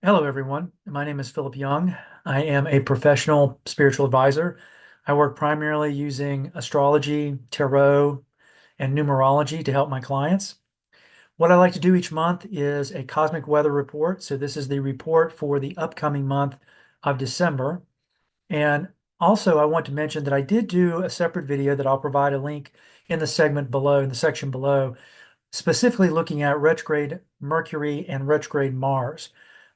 Hello, everyone. My name is Philip Young. I am a professional spiritual advisor. I work primarily using astrology, tarot, and numerology to help my clients. What I like to do each month is a cosmic weather report. So, this is the report for the upcoming month of December. And also, I want to mention that I did do a separate video that I'll provide a link in the segment below, in the section below, specifically looking at retrograde Mercury and retrograde Mars.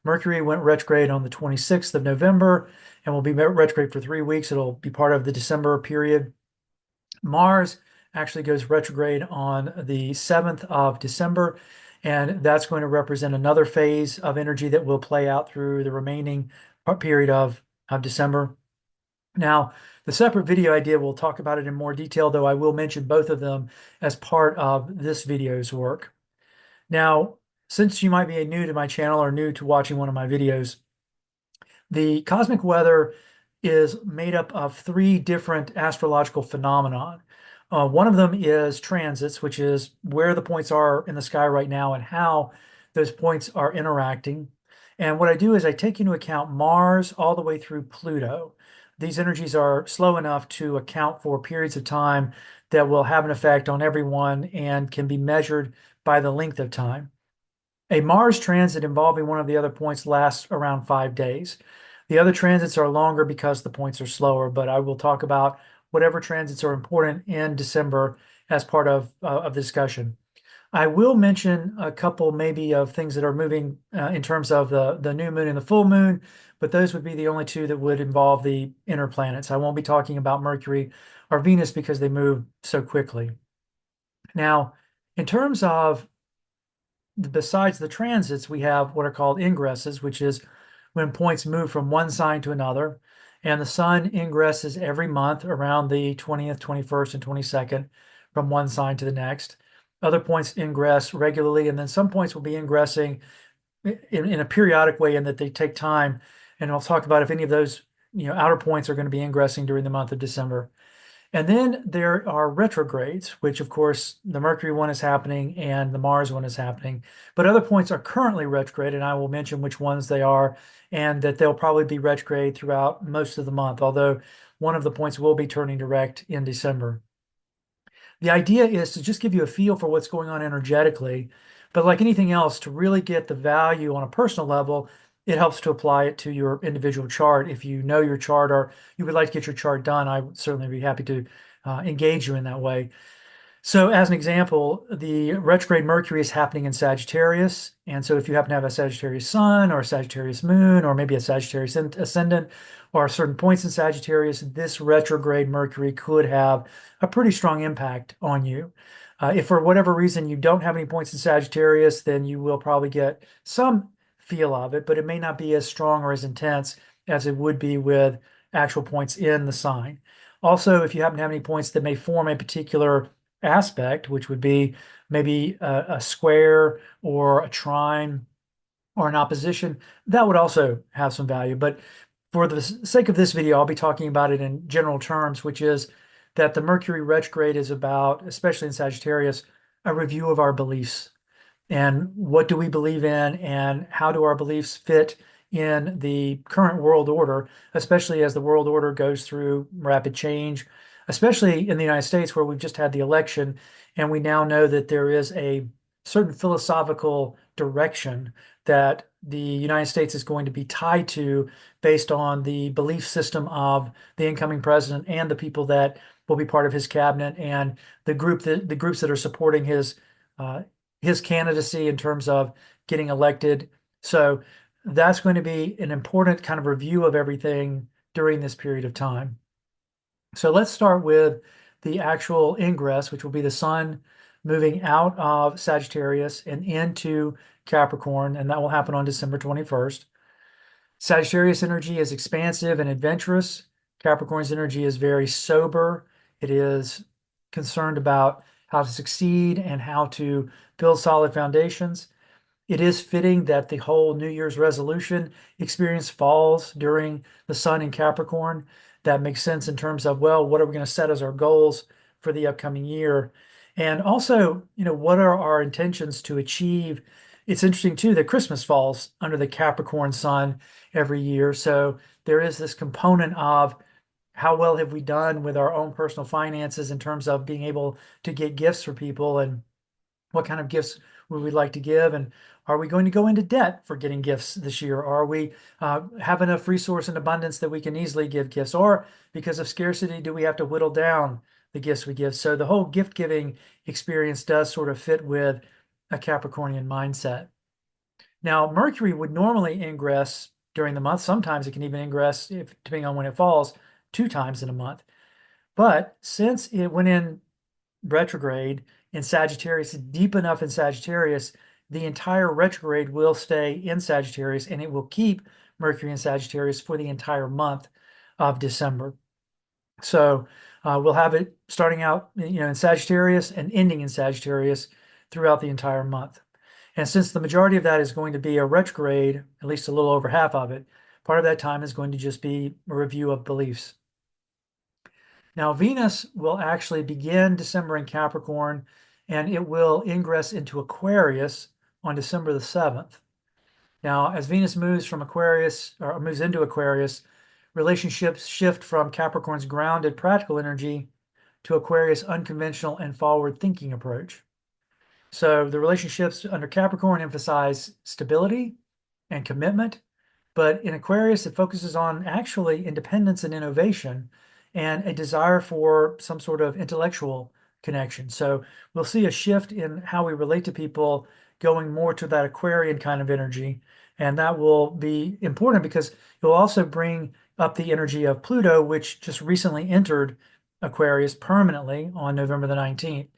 Mercury went retrograde on the 26th of November and will be retrograde for 3 weeks. It'll be part of the December period. Mars actually goes retrograde on the 7th of December, and that's going to represent another phase of energy that will play out through the remaining period of December. Now, the separate video idea, we'll talk about it in more detail, though I will mention both of them as part of this video's work. Now, since you might be new to my channel or new to watching one of my videos, the cosmic weather is made up of three different astrological phenomena. One of them is transits, which is where the points are in the sky right now and how those points are interacting. And what I do is I take into account Mars all the way through Pluto. These energies are slow enough to account for periods of time that will have an effect on everyone and can be measured by the length of time. A Mars transit involving one of the other points lasts around 5 days. The other transits are longer because the points are slower, but I will talk about whatever transits are important in December as part of the discussion. I will mention a couple maybe of things that are moving in terms of the new moon and the full moon, but those would be the only two that would involve the inner planets. I won't be talking about Mercury or Venus because they move so quickly. Now, in terms of besides the transits, we have what are called ingresses, which is when points move from one sign to another. And the sun ingresses every month around the 20th, 21st, and 22nd from one sign to the next. Other points ingress regularly, and then some points will be ingressing in a periodic way in that they take time. And I'll talk about if any of those, outer points are going to be ingressing during the month of December. And then there are retrogrades, which of course the Mercury one is happening and the Mars one is happening. But other points are currently retrograde, and I will mention which ones they are, and that they'll probably be retrograde throughout most of the month, although one of the points will be turning direct in December. The idea is to just give you a feel for what's going on energetically, but like anything else, to really get the value on a personal level, it helps to apply it to your individual chart. If you know your chart or you would like to get your chart done, I would certainly be happy to engage you in that way. So, as an example, the retrograde Mercury is happening in Sagittarius. And so, if you happen to have a Sagittarius sun or a Sagittarius moon, or maybe a Sagittarius ascendant, or certain points in Sagittarius, this retrograde Mercury could have a pretty strong impact on you. If for whatever reason you don't have any points in Sagittarius, then you will probably get some feel of it, but it may not be as strong or as intense as it would be with actual points in the sign. Also, if you happen to have any points that may form a particular aspect, which would be maybe a square or a trine or an opposition, that would also have some value. But for the sake of this video, I'll be talking about it in general terms, which is that the Mercury retrograde is about, especially in Sagittarius, a review of our beliefs and what do we believe in and how do our beliefs fit in the current world order, especially as the world order goes through rapid change, especially in the United States where we've just had the election and we now know that there is a certain philosophical direction that the United States is going to be tied to based on the belief system of the incoming president and the people that will be part of his cabinet and the groups that are supporting his candidacy in terms of getting elected. So that's going to be an important kind of review of everything during this period of time. So let's start with the actual ingress, which will be the sun moving out of Sagittarius and into Capricorn, and that will happen on December 21st. Sagittarius energy is expansive and adventurous. Capricorn's energy is very sober. It is concerned about how to succeed and how to build solid foundations. It is fitting that the whole New Year's resolution experience falls during the sun in Capricorn. That makes sense in terms of, well, what are we going to set as our goals for the upcoming year? And also, what are our intentions to achieve it's interesting too that Christmas falls under the Capricorn sun every year. So there is this component of how well have we done with our own personal finances in terms of being able to get gifts for people, and what kind of gifts would we like to give, and are we going to go into debt for getting gifts this year? Are we have enough resource and abundance that we can easily give gifts, or because of scarcity, do we have to whittle down the gifts we give? So the whole gift giving experience does sort of fit with a Capricornian mindset. Now, Mercury would normally ingress during the month. Sometimes it can even ingress, if depending on when it falls, 2 times in a month. But since it went in retrograde in Sagittarius, deep enough in Sagittarius, the entire retrograde will stay in Sagittarius, and it will keep Mercury in Sagittarius for the entire month of December. So we'll have it starting out, in Sagittarius and ending in Sagittarius throughout the entire month. And since the majority of that is going to be a retrograde, at least a little over half of it, part of that time is going to just be a review of beliefs. Now, Venus will actually begin December in Capricorn, and it will ingress into Aquarius on December the 7th. Now, as Venus moves from Aquarius, or moves into Aquarius, relationships shift from Capricorn's grounded practical energy to Aquarius' unconventional and forward-thinking approach. So the relationships under Capricorn emphasize stability and commitment, but in Aquarius, it focuses on actually independence and innovation and a desire for some sort of intellectual connection. So we'll see a shift in how we relate to people going more to that Aquarian kind of energy. And that will be important because it will also bring up the energy of Pluto, which just recently entered Aquarius permanently on November the 19th.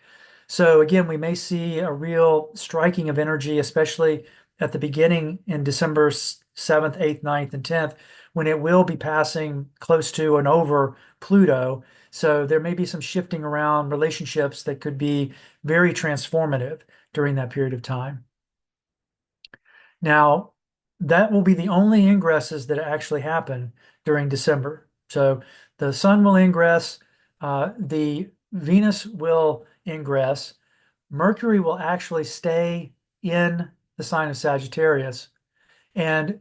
So again, we may see a real striking of energy, especially at the beginning in December 7th, 8th, 9th, and 10th, when it will be passing close to and over Pluto. So there may be some shifting around relationships that could be very transformative during that period of time. Now, that will be the only ingresses that actually happen during December. So the Sun will ingress, the Venus will ingress, Mercury will actually stay in the sign of Sagittarius, and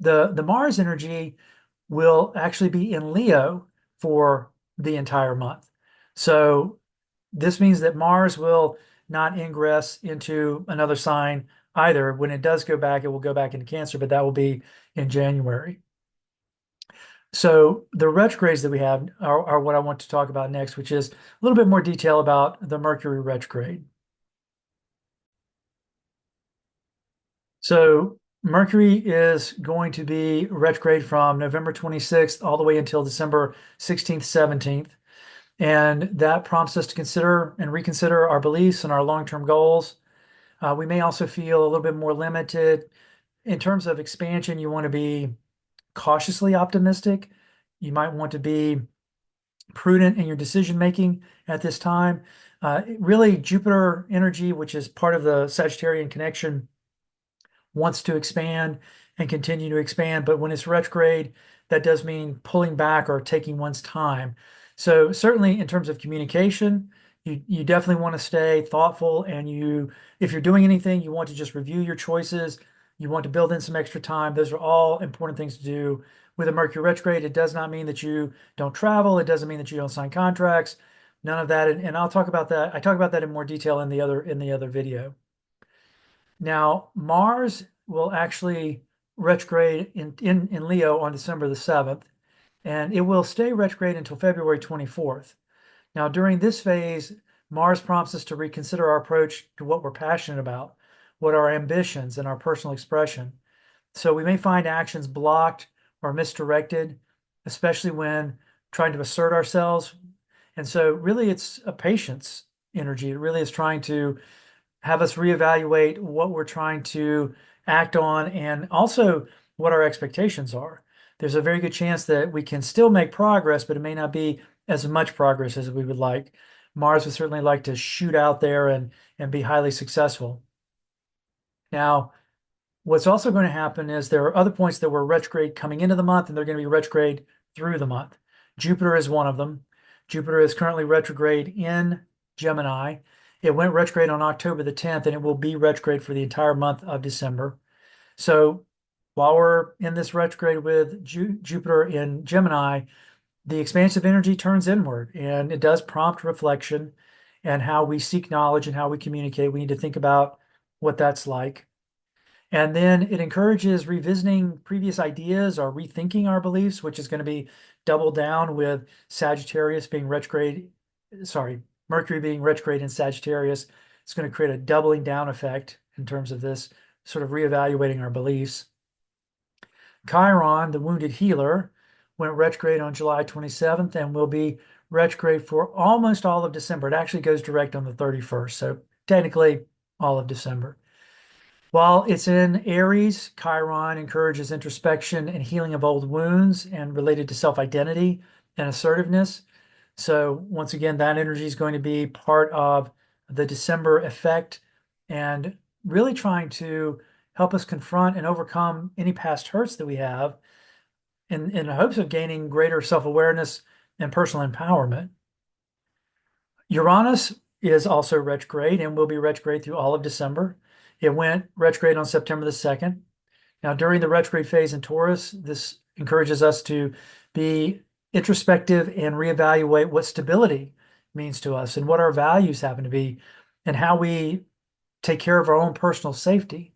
the Mars energy will actually be in Leo for the entire month. So this means that Mars will not ingress into another sign either. When it does go back, it will go back into Cancer, but that will be in January. So the retrogrades that we have are what I want to talk about next, which is a little bit more detail about the Mercury retrograde. So Mercury is going to be retrograde from November 26th all the way until December 16th, 17th. And that prompts us to consider and reconsider our beliefs and our long-term goals. We may also feel a little bit more limited. In terms of expansion, you want to be cautiously optimistic. You might want to be prudent in your decision making at this time. Really, Jupiter energy, which is part of the Sagittarian connection, wants to expand and continue to expand. But when it's retrograde, that does mean pulling back or taking one's time. So certainly in terms of communication, you definitely want to stay thoughtful, and if you're doing anything, you want to just review your choices. You want to build in some extra time. Those are all important things to do with a Mercury retrograde. It does not mean that you don't travel. It doesn't mean that you don't sign contracts. None of that. And I'll talk about that. I talk about that in more detail in the other video. Now, Mars will actually retrograde in Leo on December the 7th, and it will stay retrograde until February 24th. Now, during this phase, Mars prompts us to reconsider our approach to what we're passionate about, what are our ambitions, and our personal expression. So we may find actions blocked or misdirected, especially when trying to assert ourselves. And so really it's a patience energy. It really is trying to have us reevaluate what we're trying to act on and also what our expectations are. There's a very good chance that we can still make progress, but it may not be as much progress as we would like. Mars would certainly like to shoot out there and be highly successful. Now, what's also going to happen is there are other points that were retrograde coming into the month, and they're going to be retrograde through the month. Jupiter is one of them. Jupiter is currently retrograde in Gemini, It went retrograde on October the 10th, and it will be retrograde for the entire month of December. So while we're in this retrograde with Jupiter in Gemini, the expansive energy turns inward, and it does prompt reflection and how we seek knowledge and how we communicate. We need to think about what that's like. And then it encourages revisiting previous ideas or rethinking our beliefs, which is going to be doubled down with Sagittarius being retrograde, sorry, Mercury being retrograde in Sagittarius. It's going to create a doubling down effect in terms of this sort of reevaluating our beliefs. Chiron, the wounded healer, went retrograde on July 27th and will be retrograde for almost all of December. It actually goes direct on the 31st, so technically all of December. While it's in Aries, Chiron encourages introspection and healing of old wounds and related to self-identity and assertiveness. So once again, that energy is going to be part of the December effect and really trying to help us confront and overcome any past hurts that we have in hopes of gaining greater self-awareness and personal empowerment. Uranus is also retrograde and will be retrograde through all of December. It went retrograde on September the 2nd. Now, during the retrograde phase in Taurus, this encourages us to be introspective and reevaluate what stability means to us and what our values happen to be and how we take care of our own personal safety.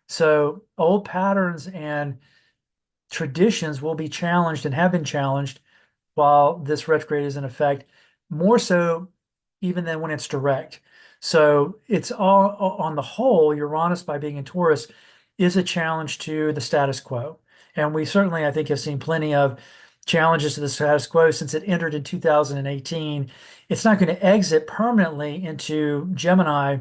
So, old patterns and traditions will be challenged and have been challenged while this retrograde is in effect, more so even than when it's direct. So it's all on the whole, Uranus, by being in Taurus, is a challenge to the status quo. And we certainly, I think, have seen plenty of challenges to the status quo since it entered in 2018. It's not going to exit permanently into Gemini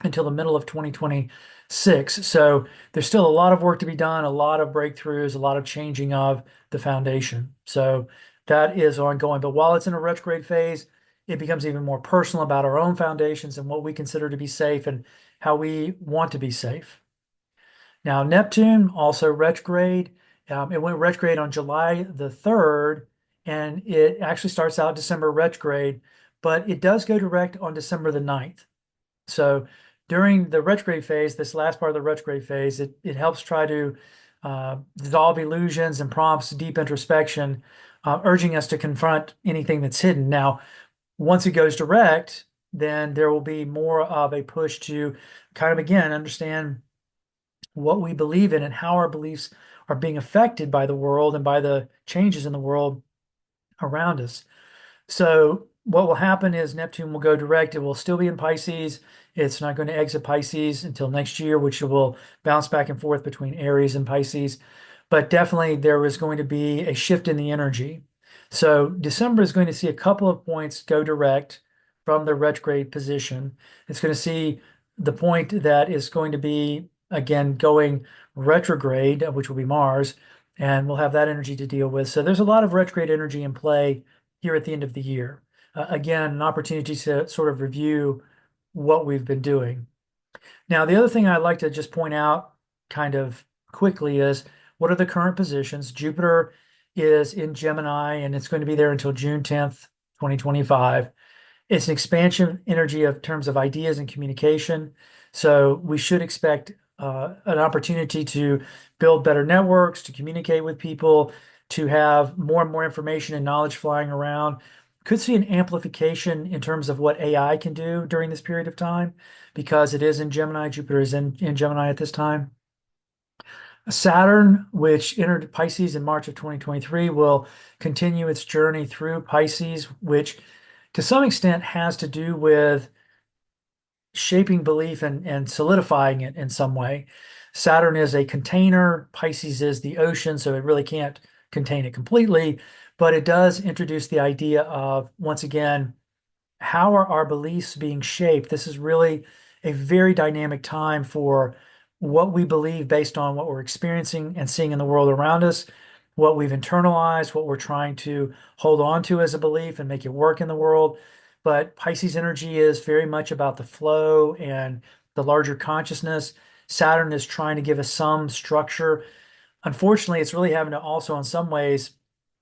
until the middle of 2026. So there's still a lot of work to be done, a lot of breakthroughs, a lot of changing of the foundation. So that is ongoing. But while it's in a retrograde phase, it becomes even more personal about our own foundations and what we consider to be safe and how we want to be safe. Now, Neptune also retrograde. It went retrograde on July the 3rd, and it actually starts out December retrograde, but it does go direct on December the 9th. So during the retrograde phase, this last part of the retrograde phase, it helps try to dissolve illusions and prompts deep introspection, urging us to confront anything that's hidden. Now, once it goes direct, then there will be more of a push to kind of, again, understand what we believe in and how our beliefs are being affected by the world and by the changes in the world around us. So what will happen is Neptune will go direct. It will still be in Pisces. It's not going to exit Pisces until next year, which will bounce back and forth between Aries and Pisces. But definitely there is going to be a shift in the energy. So December is going to see a couple of points go direct from the retrograde position. It's going to see the point that is going to be, again, going retrograde, which will be Mars, and we'll have that energy to deal with. So there's a lot of retrograde energy in play here at the end of the year. Again, an opportunity to sort of review what we've been doing. Now, the other thing I'd like to just point out kind of quickly is what are the current positions? Jupiter is in Gemini, and it's going to be there until June 10th, 2025. It's an expansion energy of terms of ideas and communication. So we should expect an opportunity to build better networks, to communicate with people, to have more and more information and knowledge flying around. Could see an amplification in terms of what AI can do during this period of time because it is in Gemini. Jupiter is in Gemini at this time. Saturn, which entered Pisces in March of 2023, will continue its journey through Pisces, which to some extent has to do with shaping belief and solidifying it in some way. Saturn is a container, Pisces is the ocean, so it really can't contain it completely, but it does introduce the idea of, once again, how are our beliefs being shaped? This is really a very dynamic time for what we believe based on what we're experiencing and seeing in the world around us, what we've internalized, what we're trying to hold on to as a belief and make it work in the world. But Pisces energy is very much about the flow and the larger consciousness. Saturn is trying to give us some structure. Unfortunately, it's really having to also, in some ways,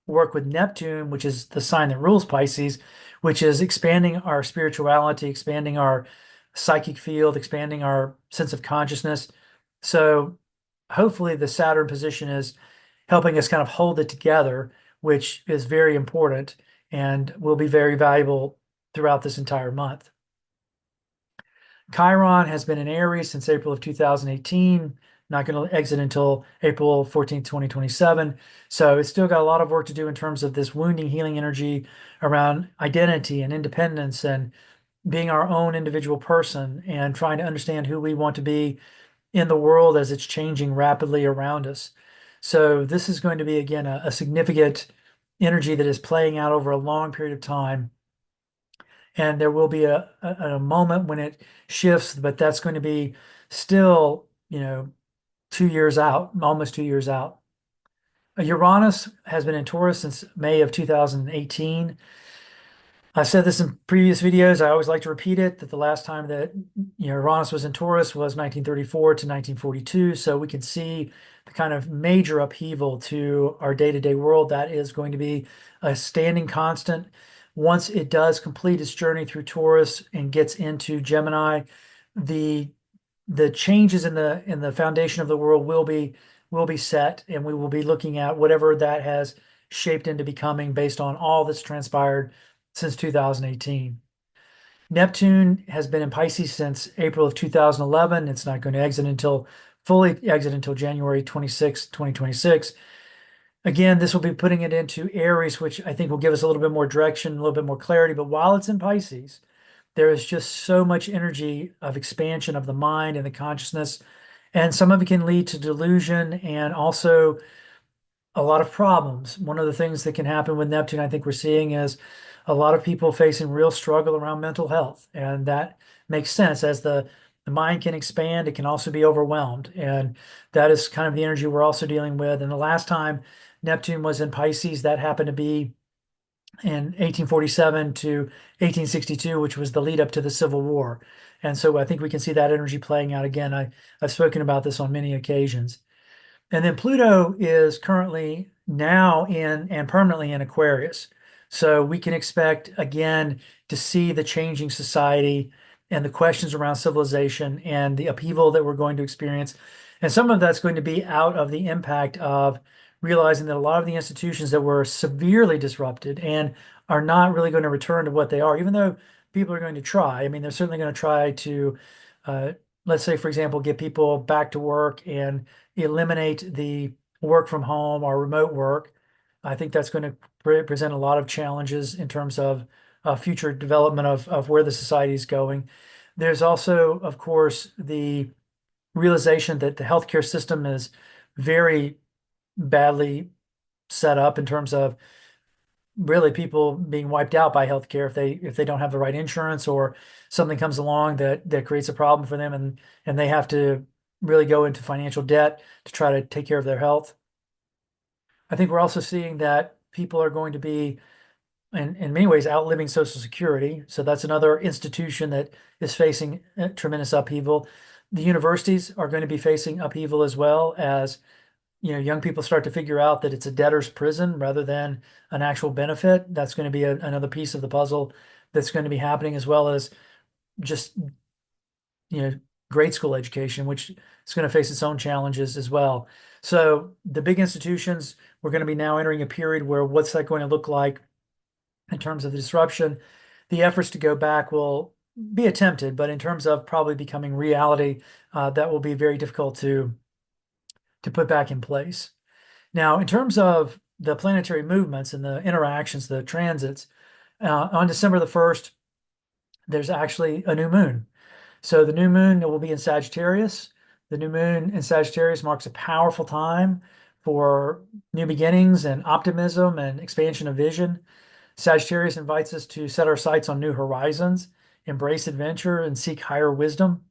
work with Neptune, which is the sign that rules Pisces, which is expanding our spirituality, expanding our psychic field, expanding our sense of consciousness. So hopefully the Saturn position is helping us kind of hold it together, which is very important and will be very valuable throughout this entire month. Chiron has been in Aries since April of 2018, not going to exit until April 14th, 2027. So it's still got a lot of work to do in terms of this wounding healing energy around identity and independence and being our own individual person and trying to understand who we want to be in the world as it's changing rapidly around us. So this is going to be, again, a significant energy that is playing out over a long period of time. And there will be a moment when it shifts, but that's going to be still, 2 years out, almost 2 years out. Uranus has been in Taurus since May of 2018. I've said this in previous videos. I always like to repeat it that the last time that Uranus was in Taurus was 1934 to 1942. So we can see the kind of major upheaval to our day-to-day world that is going to be a standing constant. Once it does complete its journey through Taurus and gets into Gemini, the changes in the foundation of the world will be set, and we will be looking at whatever that has shaped into becoming based on all that's transpired since 2018. Neptune has been in Pisces since April of 2011. It's not going to fully exit until January 26, 2026. Again, this will be putting it into Aries, which I think will give us a little bit more direction, a little bit more clarity. But while it's in Pisces, there is just so much energy of expansion of the mind and the consciousness. And some of it can lead to delusion and also a lot of problems. One of the things that can happen with Neptune, I think we're seeing, is a lot of people facing real struggle around mental health. And that makes sense. As the mind can expand, it can also be overwhelmed. And that is kind of the energy we're also dealing with. And the last time Neptune was in Pisces, that happened to be in 1847 to 1862, which was the lead up to the Civil War. And so I think we can see that energy playing out again. I've spoken about this on many occasions. And then Pluto is currently now in and permanently in Aquarius. So we can expect again to see the changing society and the questions around civilization and the upheaval that we're going to experience. And some of that's going to be out of the impact of realizing that a lot of the institutions that were severely disrupted and are not really going to return to what they are, even though people are going to try. I mean, they're certainly going to try to, let's say, for example, get people back to work and eliminate the work from home or remote work. I think that's going to present a lot of challenges in terms of future development of where the society is going. There's also, of course, the realization that the healthcare system is very badly set up in terms of really people being wiped out by healthcare if they don't have the right insurance or something comes along that creates a problem for them and they have to really go into financial debt to try to take care of their health. I think we're also seeing that people are going to be in many ways outliving Social Security. So that's another institution that is facing tremendous upheaval. The universities are going to be facing upheaval as well as young people start to figure out that it's a debtor's prison rather than an actual benefit. That's going to be another piece of the puzzle that's going to be happening, as well as just grade school education, which is going to face its own challenges as well. So the big institutions, we're going to be now entering a period where what's that going to look like in terms of the disruption? The efforts to go back will be attempted, but in terms of probably becoming reality, that will be very difficult to put back in place. Now, in terms of the planetary movements and the interactions, the transits, on December the 1st, there's actually a new moon. So the new moon will be in Sagittarius. The new moon in Sagittarius marks a powerful time for new beginnings and optimism and expansion of vision. Sagittarius invites us to set our sights on new horizons, embrace adventure, and seek higher wisdom.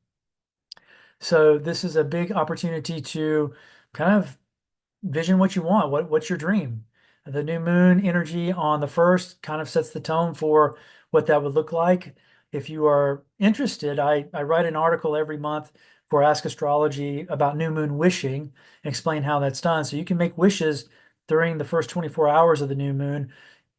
So this is a big opportunity to kind of vision what you want. What's your dream? The new moon energy on the 1st kind of sets the tone for what that would look like. If you are interested, I write an article every month for Ask Astrology about new moon wishing and explain how that's done. So you can make wishes during the first 24 hours of the new moon.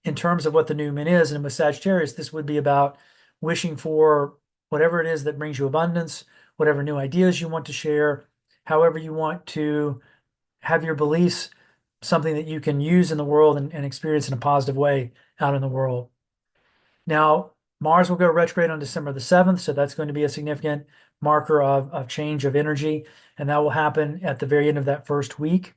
in terms of what the new moon is. And with Sagittarius, this would be about wishing for whatever it is that brings you abundance, whatever new ideas you want to share, however you want to have your beliefs something that you can use in the world and experience in a positive way out in the world. Now, Mars will go retrograde on December the 7th, so that's going to be a significant marker of change of energy, and that will happen at the very end of that first week.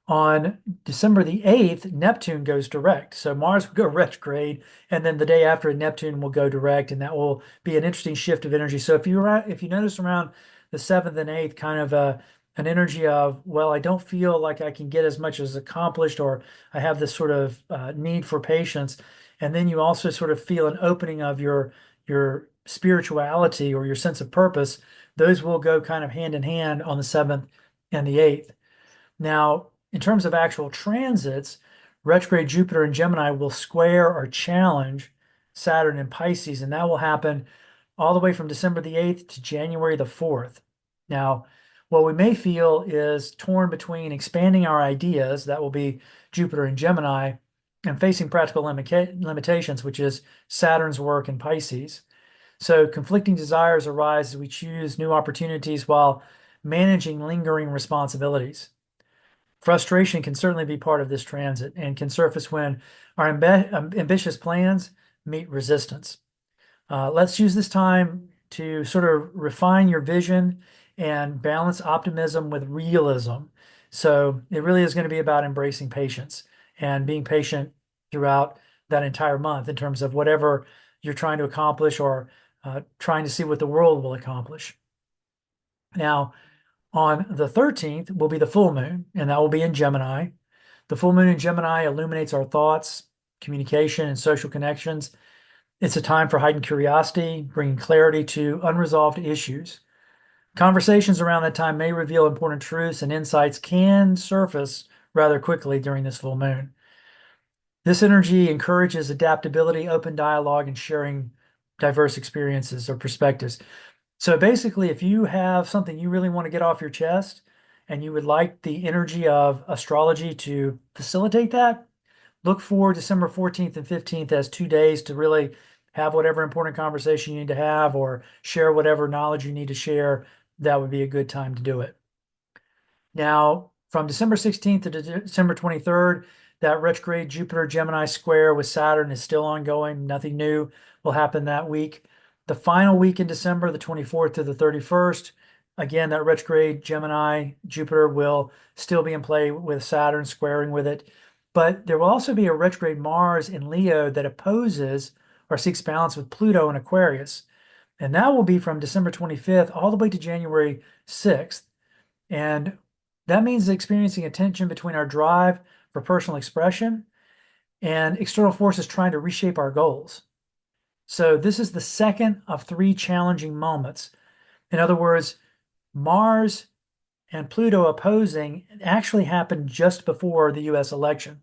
On December the 8th, Neptune goes direct. So Mars will go retrograde, and then the day after, Neptune will go direct, and that will be an interesting shift of energy. So if you notice around the 7th and 8th, kind of an energy of, well, I don't feel like I can get as much as accomplished, or I have this sort of need for patience. And then you also sort of feel an opening of your spirituality or your sense of purpose. Those will go kind of hand in hand on the 7th and the 8th. Now, in terms of actual transits, retrograde Jupiter and Gemini will square or challenge Saturn and Pisces, and that will happen all the way from December the 8th to January the 4th. Now, what we may feel is torn between expanding our ideas, that will be Jupiter and Gemini, and facing practical limitations, which is Saturn's work in Pisces. So conflicting desires arise as we choose new opportunities while managing lingering responsibilities. Frustration can certainly be part of this transit and can surface when our ambitious plans meet resistance. Let's use this time to sort of refine your vision and balance optimism with realism. So it really is going to be about embracing patience and being patient throughout that entire month in terms of whatever you're trying to accomplish or trying to see what the world will accomplish. Now, on the 13th will be the full moon, and that will be in Gemini. The full moon in Gemini illuminates our thoughts, communication, and social connections. It's a time for heightened curiosity, bringing clarity to unresolved issues. Conversations around that time may reveal important truths, and insights can surface rather quickly during this full moon. This energy encourages adaptability, open dialogue, and sharing diverse experiences or perspectives. So basically, if you have something you really want to get off your chest and you would like the energy of astrology to facilitate that, look for December 14th and 15th as 2 days to really have whatever important conversation you need to have or share whatever knowledge you need to share. That would be a good time to do it. Now, from December 16th to December 23rd, that retrograde Jupiter Gemini square with Saturn is still ongoing. Nothing new will happen that week. The final week in December, the 24th to the 31st, again, that retrograde Gemini Jupiter will still be in play with Saturn squaring with it. But there will also be a retrograde Mars in Leo that opposes or seeks balance with Pluto in Aquarius. And that will be from December 25th all the way to January 6th. And that means experiencing a tension between our drive for personal expression and external forces trying to reshape our goals. So this is the second of three challenging moments. In other words, Mars and Pluto opposing actually happened just before the US election.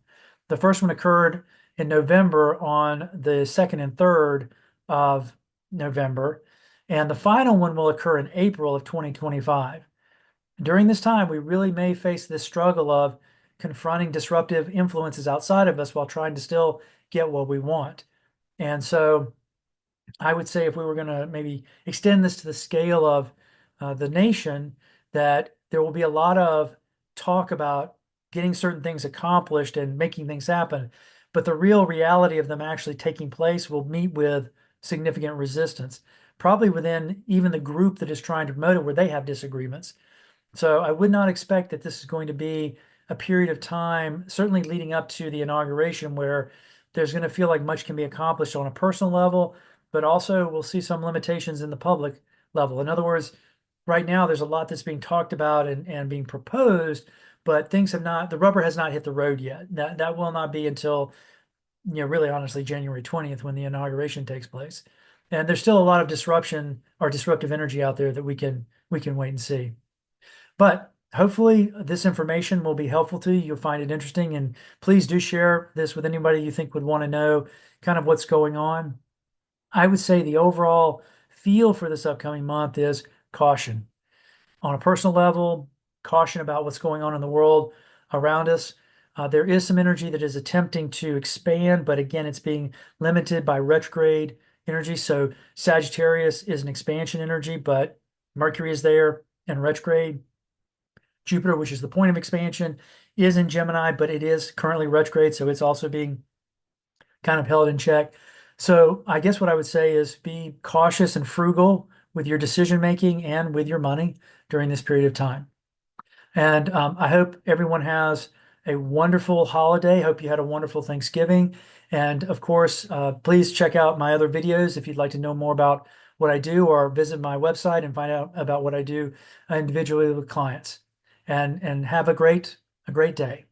The first one occurred in November on the 2nd and 3rd of November, and the final one will occur in April of 2025. During this time, we really may face this struggle of confronting disruptive influences outside of us while trying to still get what we want. And so I would say if we were going to maybe extend this to the scale of the nation, that there will be a lot of talk about getting certain things accomplished and making things happen. But the real reality of them actually taking place will meet with significant resistance, probably within even the group that is trying to promote it, where they have disagreements. So I would not expect that this is going to be a period of time, certainly leading up to the inauguration, where there's going to feel like much can be accomplished on a personal level, but also we'll see some limitations in the public level. In other words, right now there's a lot that's being talked about and being proposed, but things have not, the rubber has not hit the road yet. That will not be until, really honestly, January 20th when the inauguration takes place. And there's still a lot of disruption or disruptive energy out there that we can wait and see. But hopefully this information will be helpful to you. You'll find it interesting, and please do share this with anybody you think would want to know kind of what's going on. I would say the overall feel for this upcoming month is caution. On a personal level, caution about what's going on in the world around us. There is some energy that is attempting to expand, but again, it's being limited by retrograde energy. So Sagittarius is an expansion energy, but Mercury is there and retrograde. Jupiter, which is the point of expansion, is in Gemini, but it is currently retrograde, so it's also being kind of held in check. So I guess what I would say is be cautious and frugal with your decision making and with your money during this period of time. And I hope everyone has a wonderful holiday. Hope you had a wonderful Thanksgiving. And of course, please check out my other videos if you'd like to know more about what I do, or visit my website and find out about what I do individually with clients. And have a great day.